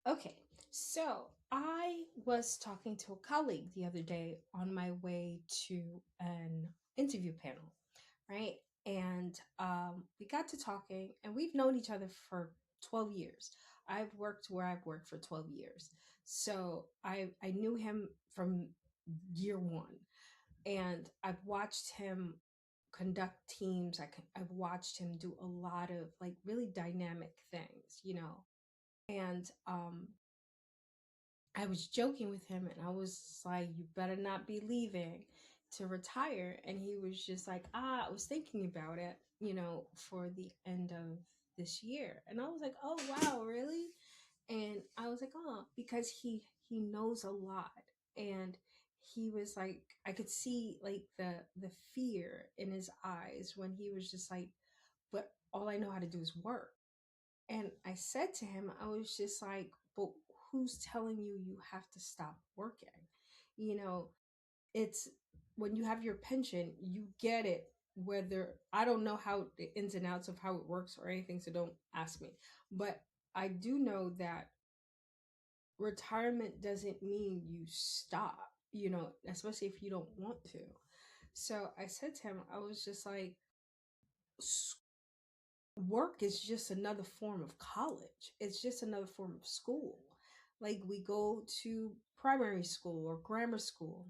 Okay, so I was talking to a colleague the other day on my way to an interview panel, right? And we got to talking, and we've known each other for 12 years. I've worked where I've worked for 12 years. So I knew him from year one, and I've watched him conduct teams. I've watched him do a lot of like really dynamic things, and I was joking with him and I was like, you better not be leaving to retire. And he was just like, I was thinking about it, for the end of this year. And I was like, oh wow, really? And I was like, oh, because he knows a lot. And he was like, I could see like the fear in his eyes when he was just like, but all I know how to do is work. And I said to him, I was just like, but who's telling you you have to stop working? You know, it's when you have your pension, you get it. Whether I don't know how the ins and outs of how it works or anything, so don't ask me. But I do know that retirement doesn't mean you stop, especially if you don't want to. So I said to him, I was just like, work is just another form of college. It's just another form of school. Like we go to primary school or grammar school,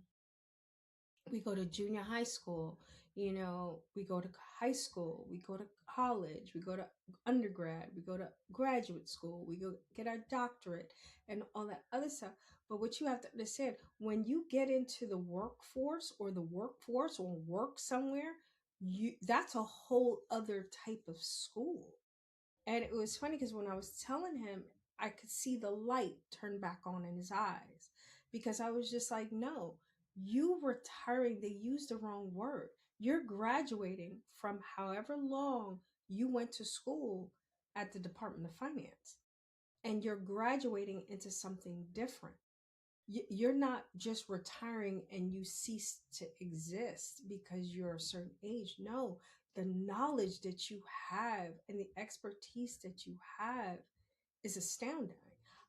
we go to junior high school, we go to high school, we go to college, we go to undergrad, we go to graduate school, we go get our doctorate and all that other stuff. But what you have to understand, when you get into the workforce or work somewhere, you that's a whole other type of school. And it was funny because when I was telling him, I could see the light turn back on in his eyes because I was just like, no, you retiring, they used the wrong word. You're graduating from however long you went to school at the Department of Finance, and you're graduating into something different. You're not just retiring and you cease to exist because you're a certain age. No, the knowledge that you have and the expertise that you have is astounding.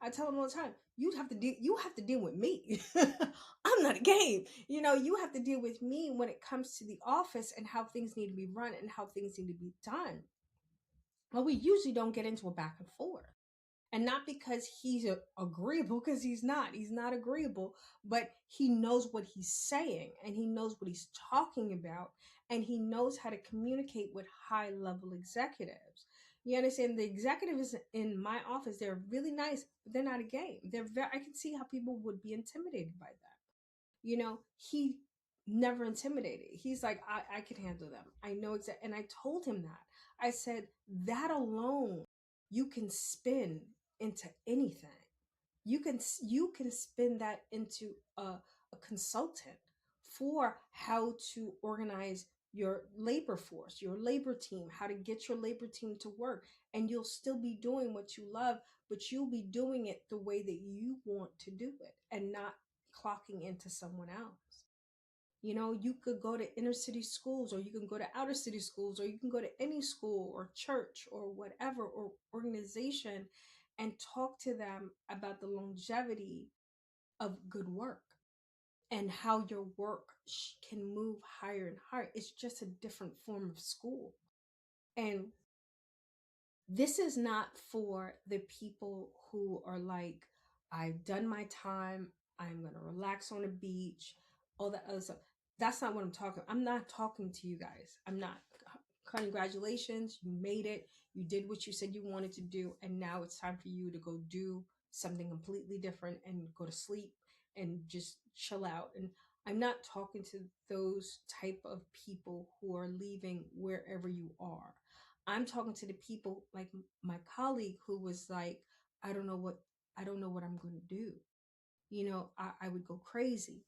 I tell them all the time, you have to deal with me. I'm not a game. You have to deal with me when it comes to the office and how things need to be run and how things need to be done. Well, we usually don't get into a back and forth, and not because he's agreeable, because he's not agreeable, but he knows what he's saying and he knows what he's talking about, and he knows how to communicate with high level executives. You understand? The executives in my office, they're really nice, but they're not a game. I can see how people would be intimidated by that. He never intimidated. He's like, I can handle them. I know exactly. And I told him that. I said, that alone, you can spin into anything. You can spin that into a consultant for how to organize your labor force, your labor team, how to get your labor team to work. And you'll still be doing what you love, but you'll be doing it the way that you want to do it and not clocking into someone else. You could go to inner city schools, or you can go to outer city schools, or you can go to any school or church or whatever or organization and talk to them about the longevity of good work and how your work can move higher and higher. It's just a different form of school. And this is not for the people who are like, I've done my time, I'm going to relax on a beach, all that other stuff. That's not what I'm not talking to you guys. I'm not. Congratulations, you made it. You did what you said you wanted to do, and now it's time for you to go do something completely different and go to sleep and just chill out. And I'm not talking to those type of people who are leaving wherever you are. I'm talking to the people like my colleague who was like, I don't know what I don't know what I'm going to do. I would go crazy.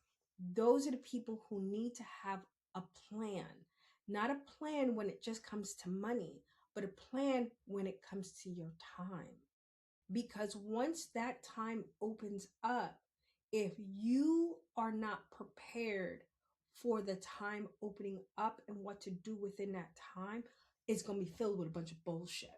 Those are the people who need to have a plan, not a plan when it just comes to money, but a plan when it comes to your time. Because once that time opens up, if you are not prepared for the time opening up and what to do within that time, it's going to be filled with a bunch of bullshit.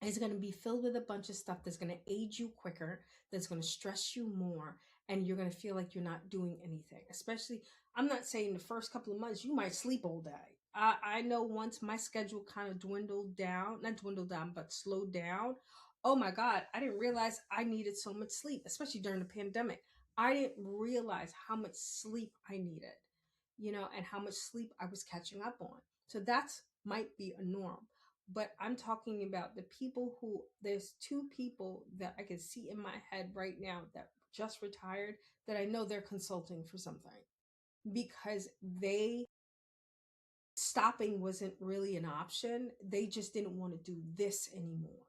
It's going to be filled with a bunch of stuff that's going to age you quicker, that's going to stress you more, and you're going to feel like you're not doing anything. Especially, I'm not saying the first couple of months, you might sleep all day. I know once my schedule kind of dwindled down, not dwindled down, but slowed down. Oh my God, I didn't realize I needed so much sleep, especially during the pandemic. I didn't realize how much sleep I needed, and how much sleep I was catching up on. So that's might be a norm. But I'm talking about the people who, there's two people that I can see in my head right now that just retired, that I know they're consulting for something because they, stopping wasn't really an option. They just didn't want to do this anymore.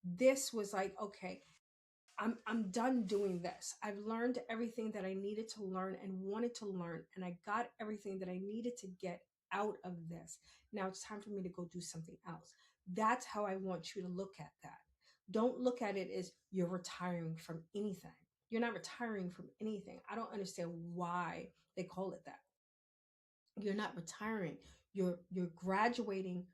This was like, okay, I'm done doing this. I've learned everything that I needed to learn and wanted to learn, and I got everything that I needed to get out of this. Now it's time for me to go do something else. That's how I want you to look at that. Don't look at it as you're retiring from anything. You're not retiring from anything. I don't understand why they call it that. You're not retiring. You're graduating.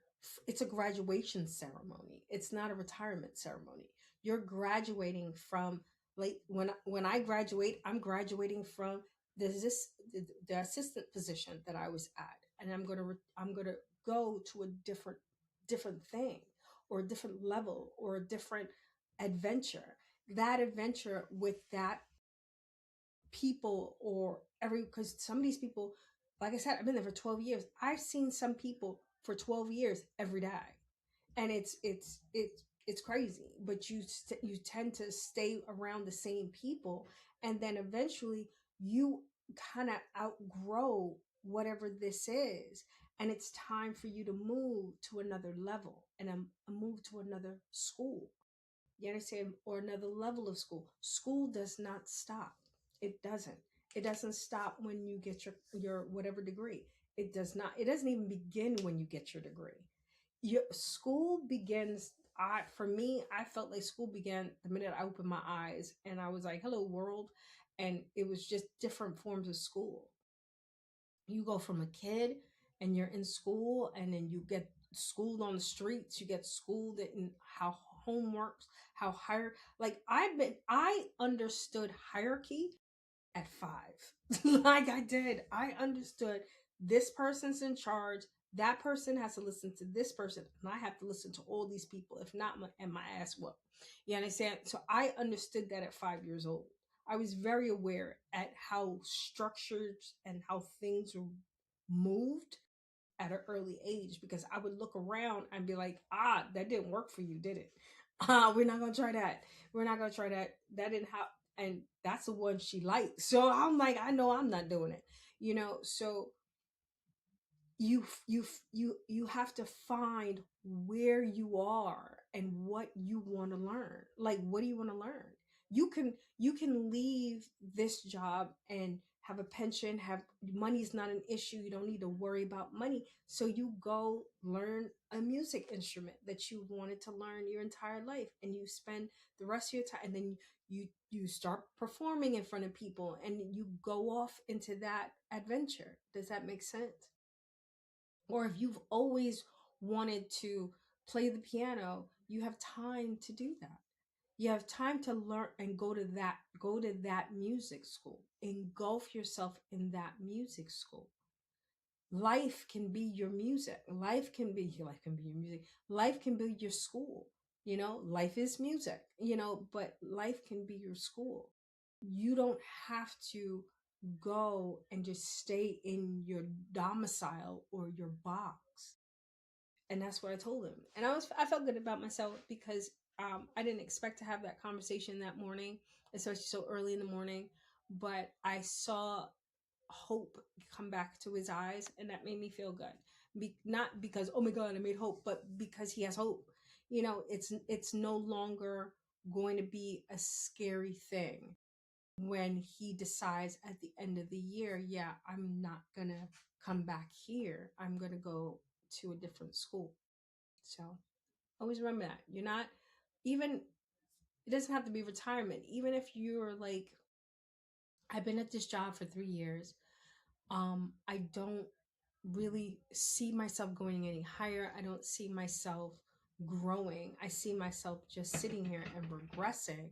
It's a graduation ceremony. It's not a retirement ceremony. You're graduating from, like, when I graduate, I'm graduating from the assistant position that I was at, and I'm gonna go to a different thing, or a different level, or a different adventure. That adventure with that people, or every, because some of these people, like I said, I've been there for 12 years. I've seen some people for 12 years every day, and it's crazy. But you tend to stay around the same people, and then eventually you kind of outgrow whatever this is, and it's time for you to move to another level, and a move to another school. You understand? Or another level of school. School does not stop. It doesn't. It doesn't stop when you get your whatever degree. It does not. It doesn't even begin when you get your degree. Your school begins. I For me, I felt like school began the minute I opened my eyes, and I was like, "Hello, world," and it was just different forms of school. You go from a kid, and you're in school, and then you get schooled on the streets. You get schooled in how home works, how higher. Like, I understood hierarchy at 5. Like, I did. I understood this person's in charge. That person has to listen to this person, and I have to listen to all these people. If not, my ass whooped. You understand? So I understood that at 5 years old. I was very aware at how structured and how things moved at an early age, because I would look around and be like, that didn't work for you, did it? We're not gonna try that. We're not gonna try that. That didn't happen. And that's the one she liked. So I'm like, I know I'm not doing it. So you have to find where you are and what you want to learn. Like, what do you want to learn? You can leave this job and have a pension, have money's not an issue. You don't need to worry about money. So you go learn a music instrument that you wanted to learn your entire life, and you spend the rest of your time, and then you start performing in front of people, and you go off into that adventure. Does that make sense? Or if you've always wanted to play the piano, you have time to do that. You have time to learn and go to that music school. Engulf yourself in that music school. Life can be your music. Life can be your music. Life can be your school. Life is music, but life can be your school. You don't have to go and just stay in your domicile or your box. And that's what I told him. And I felt good about myself, because I didn't expect to have that conversation that morning, especially so early in the morning. But I saw hope come back to his eyes, and that made me feel good. Not because, oh my God, I made hope, but because he has hope. It's no longer going to be a scary thing when he decides at the end of the year, yeah, I'm not gonna come back here. I'm gonna go to a different school. So always remember that. You're not even, it doesn't have to be retirement. Even if you're like, I've been at this job for 3 years. I don't really see myself going any higher. I don't see myself growing, I see myself just sitting here and regressing,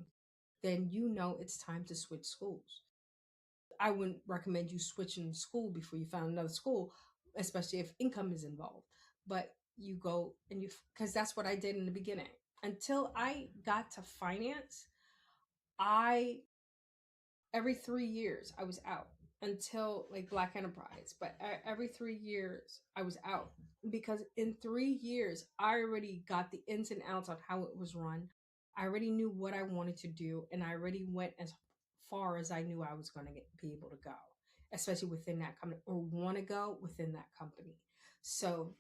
then you know it's time to switch schools. I wouldn't recommend you switching school before you found another school, especially if income is involved. But you go and you, because that's what I did in the beginning. Until I got to finance, I, every 3 years, I was out until like Black Enterprise. But every 3 years, I was out because in 3 years, I already got the ins and outs on how it was run. I already knew what I wanted to do, and I already went as far as I knew I was going to be able to go, especially within that company, or want to go within that company. So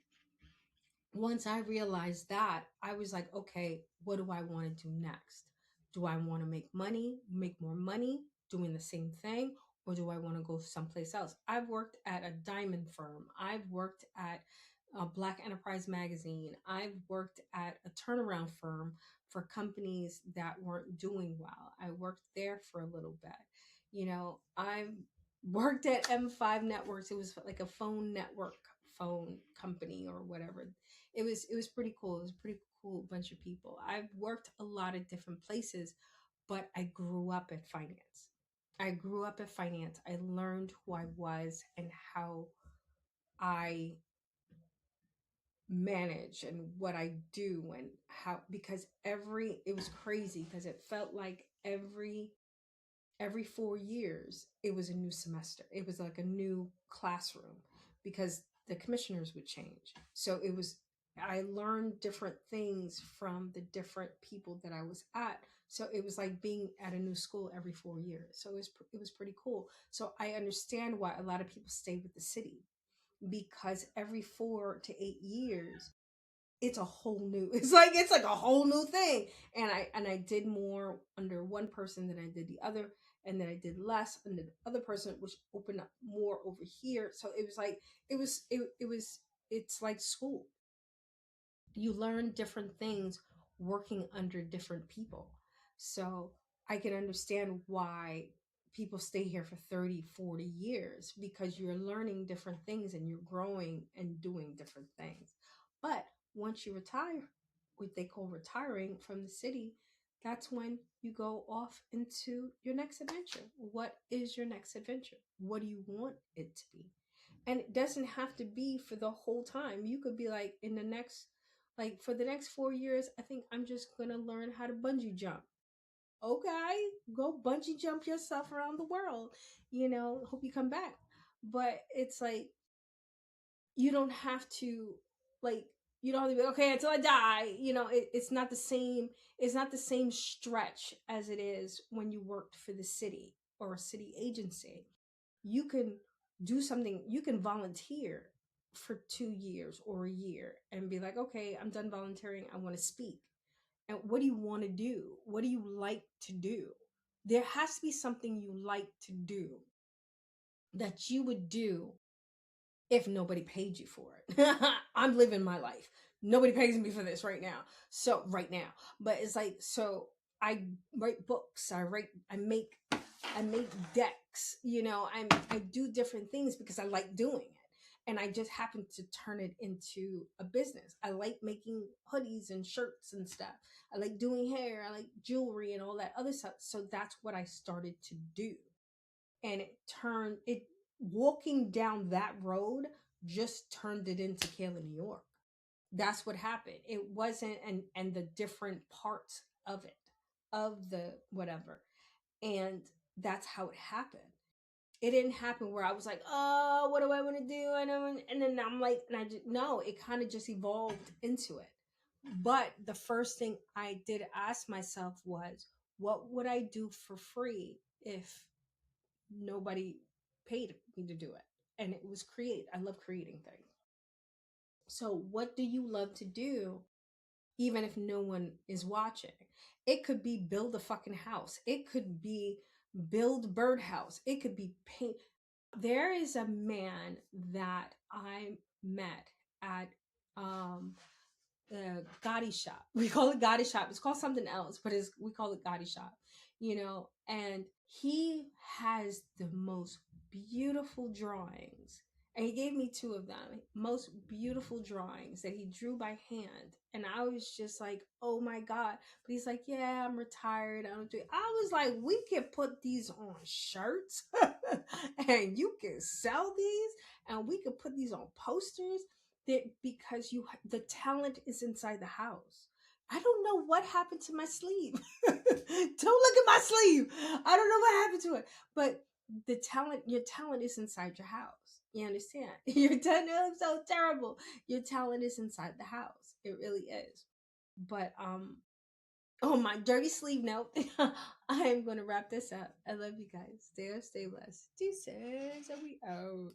once I realized that, I was like, okay, what do I want to do next? Do I want to make more money doing the same thing? Or do I want to go someplace else? I've worked at a diamond firm. I've worked at a Black Enterprise magazine. I've worked at a turnaround firm for companies that weren't doing well. I worked there for a little bit. I've worked at M5 Networks. It was like a phone company or whatever. It was pretty cool. It was a pretty cool bunch of people. I've worked a lot of different places, but I grew up at finance. I grew up at finance. I learned who I was and how I manage and what I do and how, because it was crazy because it felt like every 4 years it was a new semester. It was like a new classroom because the commissioners would change. So I learned different things from the different people that I was at. So it was like being at a new school every 4 years. So it was pretty cool. So I understand why a lot of people stay with the city, because every 4 to 8 years it's a whole new it's like a whole new thing. And I did more under one person than I did the other, and then I did less under the other person, which opened up more over here. So it was like it's like school. You learn different things working under different people. So I can understand why people stay here for 30, 40 years, because you're learning different things and you're growing and doing different things. But once you retire, what they call retiring from the city, that's when you go off into your next adventure. What is your next adventure? What do you want it to be? And it doesn't have to be for the whole time. You could be like, for the next 4 years, I think I'm just going to learn how to bungee jump. Okay, go bungee jump yourself around the world. Hope you come back. But it's like, you don't have to, like, you don't have to be okay until I die. It's not the same. It's not the same stretch as it is when you worked for the city or a city agency. You can do something. You can volunteer for 2 years or a year and be like, okay, I'm done volunteering. I want to speak. And what do you want to do? What do you like to do? There has to be something you like to do that you would do if nobody paid you for it. I'm living my life. Nobody pays me for this right now. So right now, but it's like, so I write books. I make decks. I do different things because I like doing it. And I just happen to turn it into a business. I like making hoodies and shirts and stuff. I like doing hair. I like jewelry and all that other stuff. So that's what I started to do. And it walking down that road just turned it into Kayla, New York. That's what happened. It wasn't, and the different parts of it, of the whatever. And that's how it happened. It didn't happen where I was like, oh, what do I want to do? And then I'm like, and I just, no, it kind of just evolved into it. But the first thing I did ask myself was, what would I do for free if nobody paid me to do it? And it was create. I love creating things. So what do you love to do even if no one is watching? It could be build a fucking house. It could be build birdhouse. It could be paint. There is a man that I met at the Gotti shop. We call it Gotti shop. It's called something else, but we call it Gotti shop. And he has the most beautiful drawings. And he gave me two of them, most beautiful drawings that he drew by hand. And I was just like, oh my God. But he's like, yeah, I'm retired. I don't do it. I was like, we can put these on shirts and you can sell these and we can put these on posters that because the talent is inside the house. I don't know what happened to my sleeve. Don't look at my sleeve. I don't know what happened to it. But your talent is inside your house. You understand? Your talent is so terrible. Your talent is inside the house. It really is. But oh, my dirty sleeve note. I am gonna wrap this up. I love you guys. Stay blessed. Deuces. Are we out?